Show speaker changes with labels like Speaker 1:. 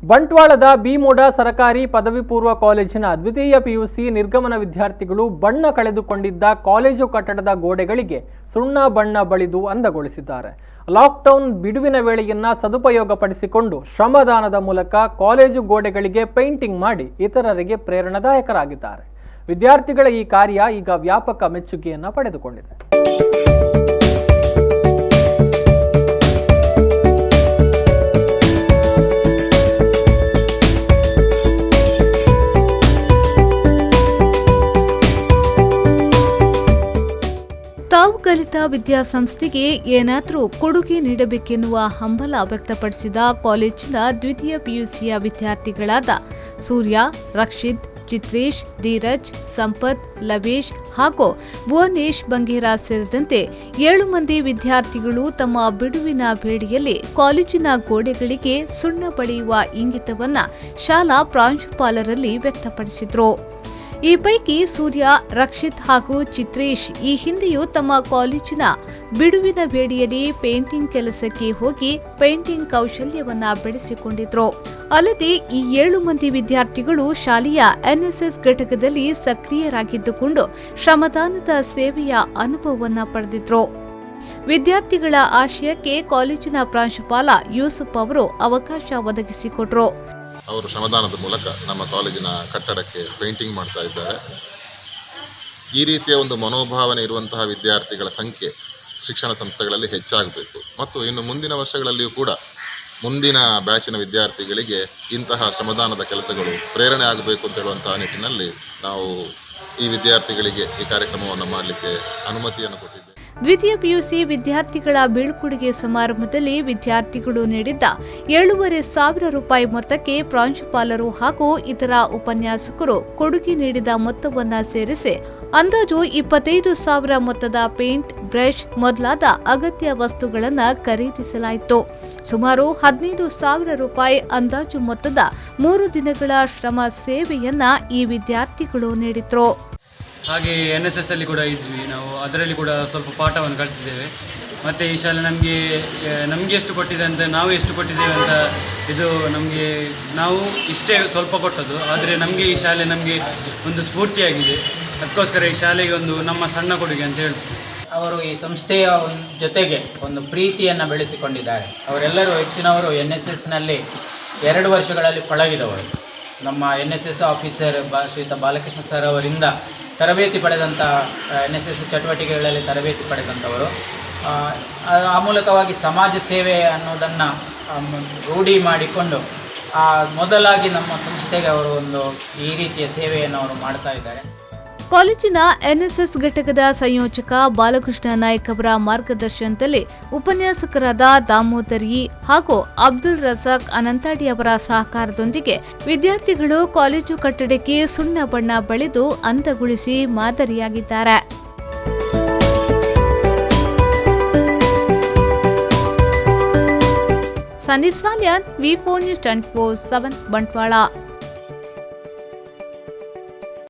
Speaker 1: ಬಂಟ್ವಾಳದ ಬಿಮೋಡ ಸರ್ಕಾರಿ ಪದವಿ ಪೂರ್ವ ಕಾಲೇಜಿನ ದ್ವಿತೀಯ ಪಿಯುಸಿ ನಿರ್ಗಮನ ವಿದ್ಯಾರ್ಥಿಗಳು ಬಣ್ಣ ಕಳೆದುಕೊಂಡಿದ್ದ ಕಾಲೇಜು ಕಟ್ಟಡದ ಗೋಡೆಗಳಿಗೆ ಸುಣ್ಣ ಬಣ್ಣ ಬಳಿದು ಅಂದಗೊಳಿಸಿದ್ದಾರೆ. ಲಾಕ್ಡೌನ್ ಬಿಡುವಿನ ವೇಳೆಯನ್ನ ಸದುಪಯೋಗಪಡಿಸಿಕೊಂಡು ಶ್ರಮದಾನದ ಮೂಲಕ ಕಾಲೇಜು ಗೋಡೆಗಳಿಗೆ ಪೇಂಟಿಂಗ್ ಮಾಡಿ ಇತರರಿಗೆ ಪ್ರೇರಣಾದಾಯಕರಾಗಿದ್ದಾರೆ. ವಿದ್ಯಾರ್ಥಿಗಳ ಈ ಕಾರ್ಯ ಈಗ ವ್ಯಾಪಕ ಮೆಚ್ಚುಗೆಯನ್ನು ಪಡೆದುಕೊಂಡಿದೆ.
Speaker 2: ತಾವು ಕಲಿತ ವಿದ್ಯಾಸಂಸ್ಥೆಗೆ ಏನಾದರೂ ಕೊಡುಗೆ ನೀಡಬೇಕೆನ್ನುವ ಹಂಬಲ ವ್ಯಕ್ತಪಡಿಸಿದ ಕಾಲೇಜಿನ ದ್ವಿತೀಯ ಪಿಯುಸಿಯ ವಿದ್ಯಾರ್ಥಿಗಳಾದ ಸೂರ್ಯ, ರಕ್ಷಿತ್, ಚಿತ್ರೇಶ್, ಧೀರಜ್, ಸಂಪತ್, ಲವೇಶ್ ಹಾಗೂ ಭುವನೇಶ್ ಬಂಗೇರ ಸೇರಿದಂತೆ 7 ಮಂದಿ ವಿದ್ಯಾರ್ಥಿಗಳು ತಮ್ಮ ಬಿಡುವಿನ ವೇಳೆಯಲ್ಲಿ ಕಾಲೇಜಿನ ಗೋಡೆಗಳಿಗೆ ಸುಣ್ಣ ಬಳಿಯುವ ಇಂಗಿತವನ್ನ ಶಾಲಾ ಪ್ರಾಂಶುಪಾಲರಲ್ಲಿ ವ್ಯಕ್ತಪಡಿಸಿದ್ರು. ಈ ಪೈಕಿ ಸೂರ್ಯ, ರಕ್ಷಿತ್ ಹಾಗೂ ಚಿತ್ರೇಶ್ ಈ ಹಿಂದೆಯೂ ತಮ್ಮ ಕಾಲೇಜಿನ ಬಿಡುವಿನ ವೇಳೆಯಲ್ಲಿ ಪೇಂಟಿಂಗ್ ಕೆಲಸಕ್ಕೆ ಹೋಗಿ ಪೇಂಟಿಂಗ್ ಕೌಶಲ್ಯವನ್ನ ಬೆಳೆಸಿಕೊಂಡಿದ್ರು. ಅಲ್ಲದೆ ಈ 7 ಮಂದಿ ವಿದ್ಯಾರ್ಥಿಗಳು ಶಾಲೆಯ ಎನ್ಎಸ್ಎಸ್ ಘಟಕದಲ್ಲಿ ಸಕ್ರಿಯರಾಗಿದ್ದುಕೊಂಡು ಶ್ರಮದಾನದ ಸೇವೆಯ ಅನುಭವವನ್ನ ಪಡೆದಿದ್ರು. ವಿದ್ಯಾರ್ಥಿಗಳ ಆಶಯಕ್ಕೆ ಕಾಲೇಜಿನ ಪ್ರಾಂಶುಪಾಲ ಯೂಸುಫ್ ಅವರು ಅವಕಾಶ ಒದಗಿಸಿಕೊಟ್ರು.
Speaker 3: ಅವರು ಶ್ರಮದಾನದ ಮೂಲಕ ನಮ್ಮ ಕಾಲೇಜಿನ ಕಟ್ಟಡಕ್ಕೆ ಪೇಂಟಿಂಗ್ ಮಾಡ್ತಾ ಇದ್ದಾರೆ. ಈ ರೀತಿಯ ಒಂದು ಮನೋಭಾವನೆ ಇರುವಂತಹ ವಿದ್ಯಾರ್ಥಿಗಳ ಸಂಖ್ಯೆ ಶಿಕ್ಷಣ ಸಂಸ್ಥೆಗಳಲ್ಲಿ ಹೆಚ್ಚಾಗಬೇಕು ಮತ್ತು ಇನ್ನು ಮುಂದಿನ ವರ್ಷಗಳಲ್ಲಿಯೂ ಕೂಡ ಮುಂದಿನ ಬ್ಯಾಚಿನ ವಿದ್ಯಾರ್ಥಿಗಳಿಗೆ ಇಂತಹ ಶ್ರಮದಾನದ ಕೆಲಸಗಳು ಪ್ರೇರಣೆ ಆಗಬೇಕು ಅಂತ ಹೇಳುವಂತಹ ನಿಟ್ಟಿನಲ್ಲಿ ನಾವು ಈ ವಿದ್ಯಾರ್ಥಿಗಳಿಗೆ ಈ ಕಾರ್ಯಕ್ರಮವನ್ನು ಮಾಡಲಿಕ್ಕೆ ಅನುಮತಿಯನ್ನು ಕೊಟ್ಟಿದ್ದೇವೆ.
Speaker 2: ದ್ವಿತೀಯ ಪಿಯುಸಿ ವಿದ್ಯಾರ್ಥಿಗಳ ಬೀಳ್ಕೊಡುಗೆ ಸಮಾರಂಭದಲ್ಲಿ ವಿದ್ಯಾರ್ಥಿಗಳು ನೀಡಿದ್ದ 7,500 ರೂಪಾಯಿ ಮೊತ್ತಕ್ಕೆ ಪ್ರಾಂಶುಪಾಲರು ಹಾಗೂ ಇತರ ಉಪನ್ಯಾಸಕರು ಕೊಡುಗೆ ನೀಡಿದ ಮೊತ್ತವನ್ನ ಸೇರಿಸಿ ಅಂದಾಜು 25,000 ಮೊತ್ತದ ಪೇಂಟ್, ಬ್ರಷ್ ಮೊದಲಾದ ಅಗತ್ಯ ವಸ್ತುಗಳನ್ನು ಖರೀದಿಸಲಾಯಿತು. ಸುಮಾರು 15,000 ರೂಪಾಯಿ ಅಂದಾಜು ಮೊತ್ತದ 3 ದಿನಗಳ ಶ್ರಮ ಸೇವೆಯನ್ನ ಈ ವಿದ್ಯಾರ್ಥಿಗಳು ನೀಡಿದ್ರು.
Speaker 4: ಹಾಗೆ NSS ಅಲ್ಲಿ ಕೂಡ ಇದ್ವಿ ನಾವು, ಅದರಲ್ಲಿ ಕೂಡ ಸ್ವಲ್ಪ ಪಾಠವನ್ನು ಕಲಿತಿದ್ದೇವೆ. ಮತ್ತು ಈ ಶಾಲೆ ನಮಗೆ ಎಷ್ಟು ಕೊಟ್ಟಿದೆ ಅಂತ, ನಾವು ಎಷ್ಟು ಕೊಟ್ಟಿದ್ದೇವೆ ಅಂತ ಇದು ನಮಗೆ, ನಾವು ಇಷ್ಟೇ ಸ್ವಲ್ಪ ಕೊಟ್ಟದ್ದು, ಆದರೆ ನಮಗೆ ಈ ಶಾಲೆ ನಮಗೆ ಒಂದು ಸ್ಫೂರ್ತಿಯಾಗಿದೆ. ಅದಕ್ಕೋಸ್ಕರ ಈ ಶಾಲೆಗೆ ಒಂದು ನಮ್ಮ ಸಣ್ಣ ಕೊಡುಗೆ ಅಂತ ಹೇಳ್ತೀವಿ.
Speaker 5: ಅವರು ಈ ಸಂಸ್ಥೆಯ ಜೊತೆಗೆ ಒಂದು ಪ್ರೀತಿಯನ್ನು ಬೆಳೆಸಿಕೊಂಡಿದ್ದಾರೆ. ಅವರೆಲ್ಲರೂ ಹೆಚ್ಚಿನವರು NSSನಲ್ಲಿ 2 ವರ್ಷಗಳಲ್ಲಿ ಪಳಗಿದವರು. ನಮ್ಮ NSS ಆಫೀಸರ್ ಶ್ರೀಯುತ ಬಾಲಕೃಷ್ಣ ಸರ್ ಅವರಿಂದ ತರಬೇತಿ ಪಡೆದಂಥ NSS ಚಟುವಟಿಕೆಗಳಲ್ಲಿ ತರಬೇತಿ ಪಡೆದಂಥವರು. ಆ ಮೂಲಕವಾಗಿ ಸಮಾಜ ಸೇವೆ ಅನ್ನೋದನ್ನು ರೂಢಿ ಮಾಡಿಕೊಂಡು ಮೊದಲಾಗಿ ನಮ್ಮ ಸಂಸ್ಥೆಗೆ ಅವರು ಒಂದು ಈ ರೀತಿಯ ಸೇವೆಯನ್ನು ಅವರು ಮಾಡ್ತಾ ಇದ್ದಾರೆ.
Speaker 2: ಕಾಲೇಜಿನ NSS ಘಟಕದ ಸಂಯೋಜಕ ಬಾಲಕೃಷ್ಣ ನಾಯ್ಕ್ ಅವರ ಮಾರ್ಗದರ್ಶನದಲ್ಲಿ ಉಪನ್ಯಾಸಕರಾದ ದಾಮೋದರಿ ಹಾಗೂ ಅಬ್ದುಲ್ ರಜಾಕ್ ಅನಂತಾಡಿ ಅವರ ಸಹಕಾರದೊಂದಿಗೆ ವಿದ್ಯಾರ್ಥಿಗಳು ಕಾಲೇಜು ಕಟ್ಟಡಕ್ಕೆ ಸುಣ್ಣ ಬಣ್ಣ ಬಳಿದು ಅಂದಗೊಳಿಸಿ ಮಾದರಿಯಾಗಿದ್ದಾರೆ. Sandeep Salian, V4 News 24/7 Bantwal.